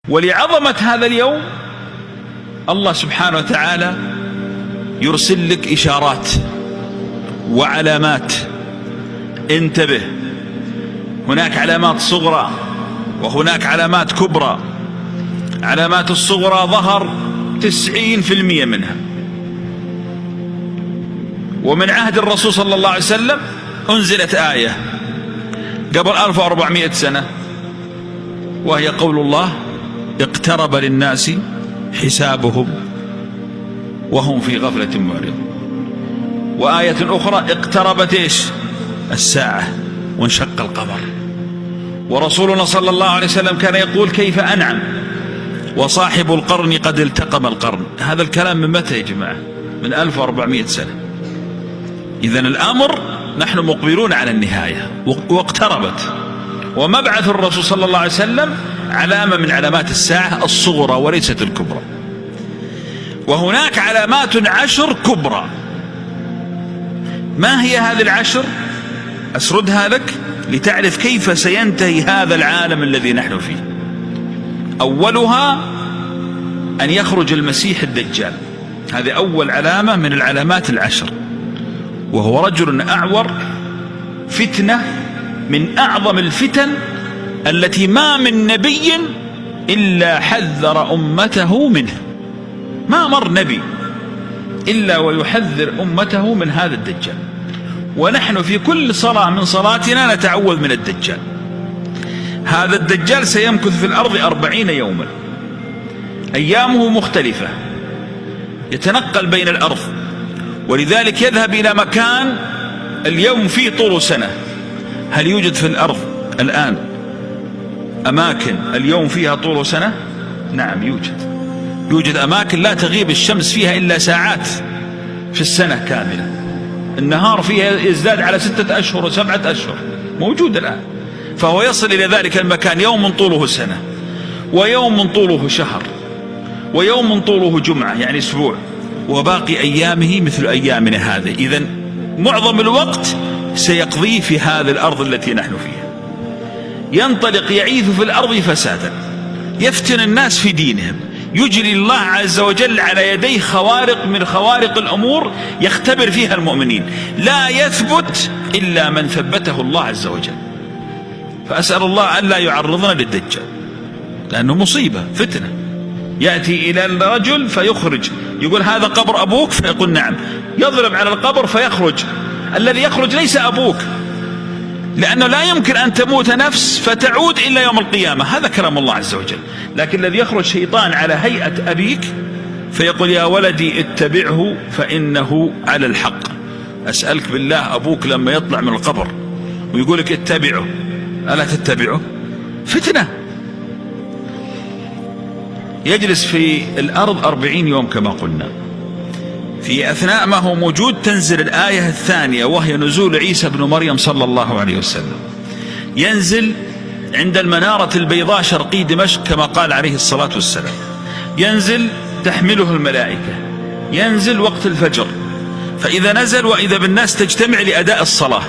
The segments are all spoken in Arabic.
ولعظمة هذا اليوم الله سبحانه وتعالى يرسل لك إشارات وعلامات. انتبه، هناك علامات صغرى وهناك علامات كبرى. علامات الصغرى ظهر 90% منها، ومن عهد الرسول صلى الله عليه وسلم أنزلت آية قبل 1400 سنة، وهي قول الله: اقترب للناس حسابهم وهم في غفلة معرضون. وآية أخرى: اقتربت إيش؟ الساعة وانشق القمر. ورسولنا صلى الله عليه وسلم كان يقول: كيف أنعم وصاحب القرن قد التقم القرن. هذا الكلام من متى يا جماعة؟ من 1400 سنة. إذن الأمر نحن مقبلون على النهاية واقتربت. ومبعث الرسول صلى الله عليه وسلم علامة من علامات الساعة الصغرى وليست الكبرى. وهناك علامات 10 كبرى. ما هي هذه ال10؟ أسردها لك لتعرف كيف سينتهي هذا العالم الذي نحن فيه. أولها أن يخرج المسيح الدجال. هذه أول علامة من العلامات 10، وهو رجل أعور، فتنة من أعظم الفتن التي ما من نبي إلا حذر أمته منه. ما مر نبي إلا ويحذر أمته من هذا الدجال، ونحن في كل صلاة من صلاتنا نتعوذ من الدجال. هذا الدجال سيمكث في الأرض 40 يوما، أيامه مختلفة، يتنقل بين الأرض، ولذلك يذهب إلى مكان اليوم فيه طول سنة. هل يوجد في الأرض الآن أماكن اليوم فيها طول سنة؟ نعم يوجد. يوجد أماكن لا تغيب الشمس فيها إلا ساعات في السنة كاملة، النهار فيها يزداد على 6 أشهر و7 أشهر، موجود الآن. فهو يصل إلى ذلك المكان يوم طوله سنة، ويوم طوله شهر، ويوم طوله جمعة يعني أسبوع، وباقي أيامه مثل أيامنا هذه. إذن معظم الوقت سيقضيه في هذه الأرض التي نحن فيها. ينطلق يعيث في الأرض فسادا، يفتن الناس في دينهم، يجري الله عز وجل على يديه خوارق من خوارق الأمور يختبر فيها المؤمنين. لا يثبت إلا من ثبته الله عز وجل. فأسأل الله أن لا يعرضنا للدجال، لأنه مصيبة فتنة. يأتي إلى الرجل فيخرج، يقول: هذا قبر أبوك؟ فيقول: نعم. يضرب على القبر فيخرج. الذي يخرج ليس أبوك، لأنه لا يمكن أن تموت نفس فتعود إلا يوم القيامة، هذا كلام الله عز وجل. لكن الذي يخرج شيطان على هيئة أبيك فيقول: يا ولدي اتبعه فإنه على الحق. أسألك بالله، أبوك لما يطلع من القبر ويقولك اتبعه، ألا تتبعه؟ فتنة. يجلس في الأرض 40 يوم كما قلنا. في أثناء ما هو موجود تنزل الآية الثانية، وهي نزول عيسى بن مريم صلى الله عليه وسلم. ينزل عند المنارة البيضاء شرقي دمشق كما قال عليه الصلاة والسلام. ينزل تحمله الملائكة، ينزل وقت الفجر، فإذا نزل وإذا بالناس تجتمع لأداء الصلاة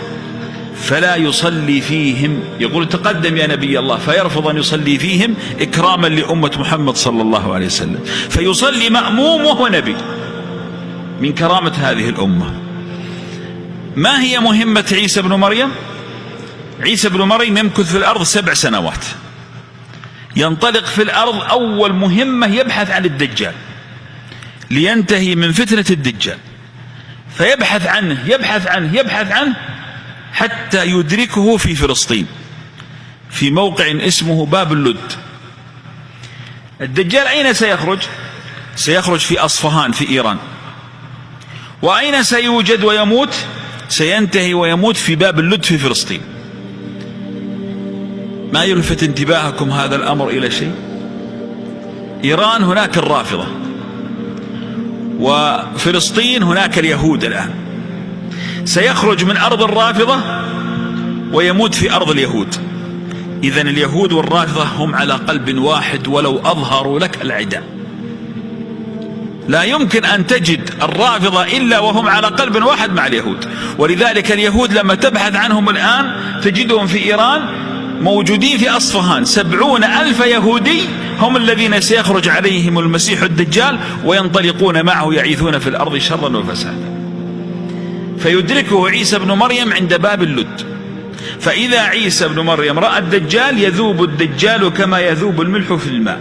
فلا يصلي فيهم، يقول: تقدم يا نبي الله، فيرفض أن يصلي فيهم إكراما لأمة محمد صلى الله عليه وسلم، فيصلي مأموم وهو نبي من كرامة هذه الأمة. ما هي مهمة عيسى بن مريم؟ عيسى بن مريم يمكث في الأرض 7 سنوات. ينطلق في الأرض، أول مهمة يبحث عن الدجال لينتهي من فتنة الدجال، فيبحث عنه يبحث عنه يبحث عنه حتى يدركه في فلسطين في موقع اسمه باب اللد. الدجال أين سيخرج؟ سيخرج في أصفهان في إيران. وأين سيوجد ويموت؟ سينتهي ويموت في باب اللد في فلسطين. ما يلفت انتباهكم هذا الأمر إلى شيء؟ إيران هناك الرافضة، وفلسطين هناك اليهود. الآن سيخرج من أرض الرافضة ويموت في أرض اليهود. إذن اليهود والرافضة هم على قلب واحد ولو أظهروا لك العداء. لا يمكن أن تجد الرافضة إلا وهم على قلب واحد مع اليهود. ولذلك اليهود لما تبحث عنهم الآن تجدهم في إيران موجودين في أصفهان 70,000 يهودي هم الذين سيخرج عليهم المسيح الدجال، وينطلقون معه يعيثون في الأرض شرا وفسادا. فيدركه عيسى بن مريم عند باب اللد، فإذا عيسى بن مريم رأى الدجال يذوب الدجال كما يذوب الملح في الماء،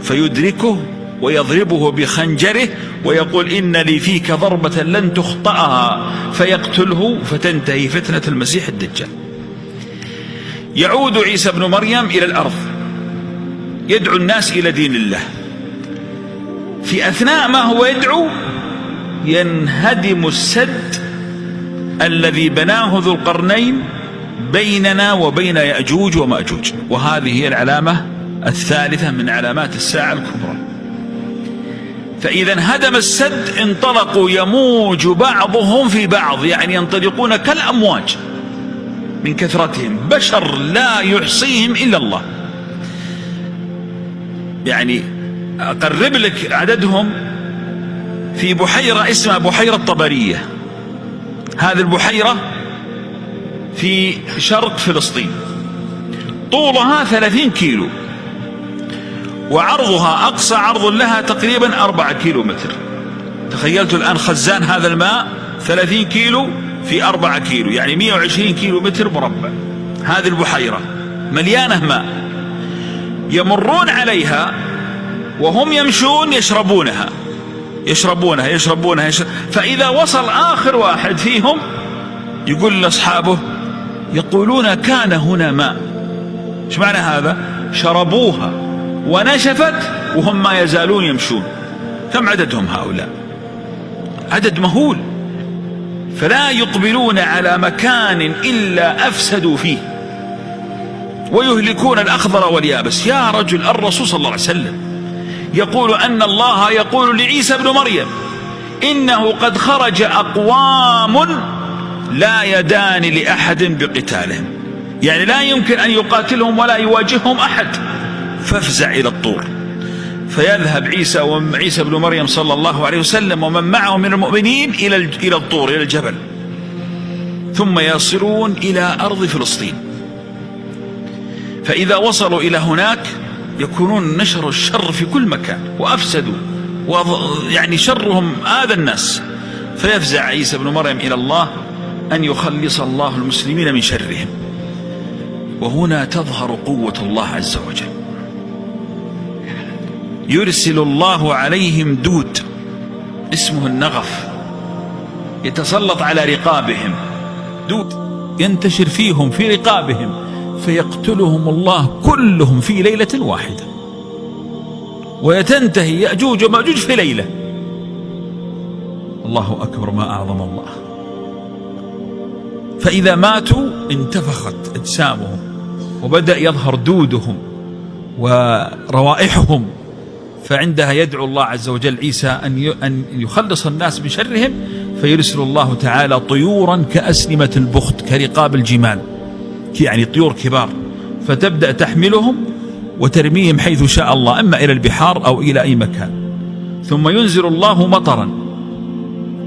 فيدركه ويضربه بخنجره ويقول إن لي فيك ضربة لن تخطئها، فيقتله فتنتهي فتنة المسيح الدجال. يعود عيسى بن مريم إلى الأرض يدعو الناس إلى دين الله. في أثناء ما هو يدعو ينهدم السد الذي بناه ذو القرنين بيننا وبين يأجوج ومأجوج، وهذه هي العلامة الثالثة من علامات الساعة الكبرى. فإذا انهدم السد انطلقوا يموج بعضهم في بعض، يعني ينطلقون كالأمواج من كثرتهم، بشر لا يحصيهم إلا الله. يعني أقرب لك عددهم في بحيرة اسمها بحيرة طبرية. هذه البحيرة في شرق فلسطين، طولها 30 كيلو، وعرضها أقصى عرض لها تقريبا 4 كيلومتر. تخيلتوا الآن خزان هذا الماء 30 كيلو في 4 كيلو، يعني 120 كيلومتر مربع. هذه البحيرة مليانة ماء، يمرون عليها وهم يمشون يشربونها. فإذا وصل آخر واحد فيهم يقول لأصحابه، يقولون كان هنا ماء. ايش معنى هذا؟ شربوها ونشفت وهم ما يزالون يمشون. كم عددهم هؤلاء؟ عدد مهول. فلا يقبلون على مكان إلا أفسدوا فيه، ويهلكون الأخضر واليابس. يا رجل، الرسول صلى الله عليه وسلم يقول أن الله يقول لعيسى بن مريم إنه قد خرج أقوام لا يدان لأحد بقتالهم، يعني لا يمكن أن يقاتلهم ولا يواجههم أحد. فافزع إلى الطور، فيذهب عيسى بن مريم صلى الله عليه وسلم ومن معه من المؤمنين إلى الطور، إلى الجبل، ثم يصلون إلى أرض فلسطين. فإذا وصلوا إلى هناك يكونون نشروا الشر في كل مكان وأفسدوا، يعني شرهم آذى الناس. فيفزع عيسى بن مريم إلى الله أن يخلص الله المسلمين من شرهم. وهنا تظهر قوة الله عز وجل. يرسل الله عليهم دود اسمه النغف، يتسلط على رقابهم، دود ينتشر فيهم في رقابهم، فيقتلهم الله كلهم في ليلة واحدة، ويتنتهي يأجوج ومأجوج في ليلة. الله أكبر، ما أعظم الله. فإذا ماتوا انتفخت أجسامهم وبدأ يظهر دودهم وروائحهم، فعندها يدعو الله عز وجل عيسى أن يخلص الناس من شرهم، فيرسل الله تعالى طيورا كأسنمة البخت كرقاب الجمال، يعني طيور كبار، فتبدأ تحملهم وترميهم حيث شاء الله، إما إلى البحار أو إلى أي مكان. ثم ينزل الله مطرا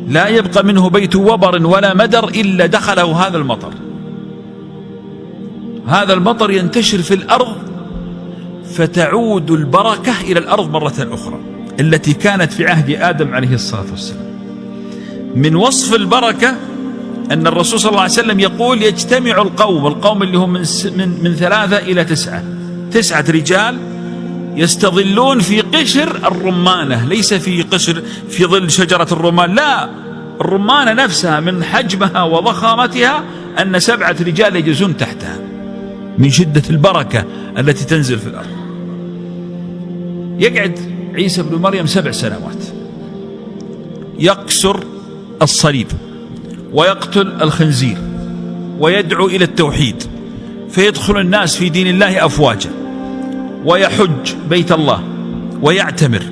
لا يبقى منه بيت وبر ولا مدر إلا دخله هذا المطر. هذا المطر ينتشر في الأرض، فتعود البركة إلى الأرض مرة أخرى التي كانت في عهد آدم عليه الصلاة والسلام. من وصف البركة أن الرسول صلى الله عليه وسلم يقول يجتمع القوم اللي هم من 3 إلى 9 رجال يستظلون في قشر الرمانة، ليس في قشر في ظل شجرة الرمان، لا، الرمانة نفسها من حجمها وضخامتها أن 7 رجال يجلسون تحتها من شدة البركة التي تنزل في الأرض. يقعد عيسى بن مريم 7 سنوات يكسر الصليب ويقتل الخنزير ويدعو إلى التوحيد، فيدخل الناس في دين الله أفواجا، ويحج بيت الله ويعتمر،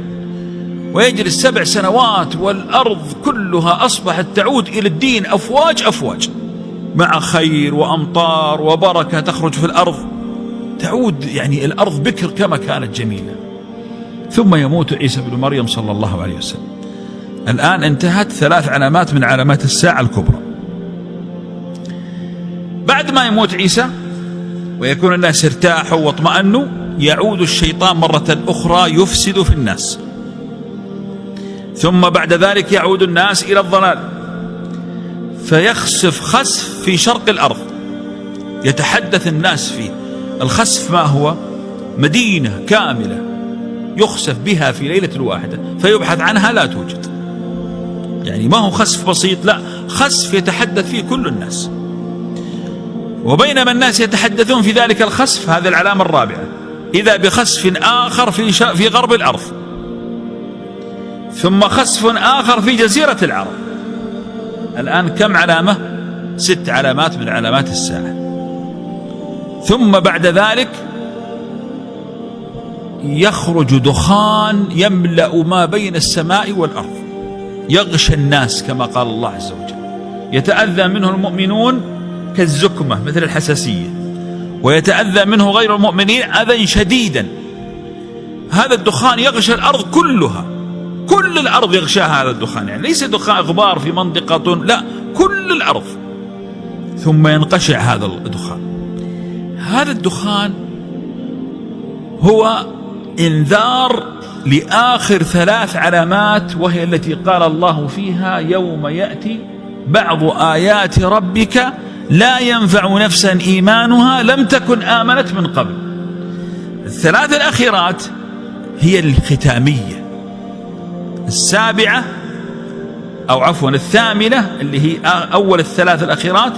ويجلس 7 سنوات، والأرض كلها أصبحت تعود إلى الدين أفواج، مع خير وأمطار وبركة تخرج في الأرض، تعود يعني الأرض بكر كما كانت جميلة. ثم يموت عيسى بن مريم صلى الله عليه وسلم. الآن انتهت 3 علامات من علامات الساعة الكبرى. بعد ما يموت عيسى ويكون الناس ارتاحوا واطمأنوا، يعود الشيطان مرة أخرى يفسد في الناس، ثم بعد ذلك يعود الناس إلى الضلال، فيخسف خسف في شرق الأرض يتحدث الناس فيه. الخسف ما هو؟ مدينة كاملة يخسف بها في ليلة واحدة، فيبحث عنها لا توجد. يعني ما هو خسف بسيط، لا، خسف يتحدث فيه كل الناس. وبينما الناس يتحدثون في ذلك الخسف، هذه العلامة الرابعة، إذا بخسف آخر في غرب الأرض، ثم خسف آخر في جزيرة العرب. الآن كم علامة؟ 6 علامات من علامات الساعة. ثم بعد ذلك يخرج دخان يملأ ما بين السماء والأرض، يغشى الناس كما قال الله عز وجل، يتأذى منه المؤمنون كالزكمة مثل الحساسية، ويتأذى منه غير المؤمنين أذى شديدا. هذا الدخان يغشى الأرض كلها، كل الأرض يغشاها هذا الدخان، يعني ليس دخان غبار في منطقة، لا، كل الأرض. ثم ينقشع هذا الدخان. هذا الدخان هو إنذار لآخر 3 علامات، وهي التي قال الله فيها: يوم يأتي بعض آيات ربك لا ينفع نفسا إيمانها لم تكن آمنت من قبل. 3 الأخيرات هي الختامية. 7 أو عفوا 8 اللي هي أول 3 الأخيرات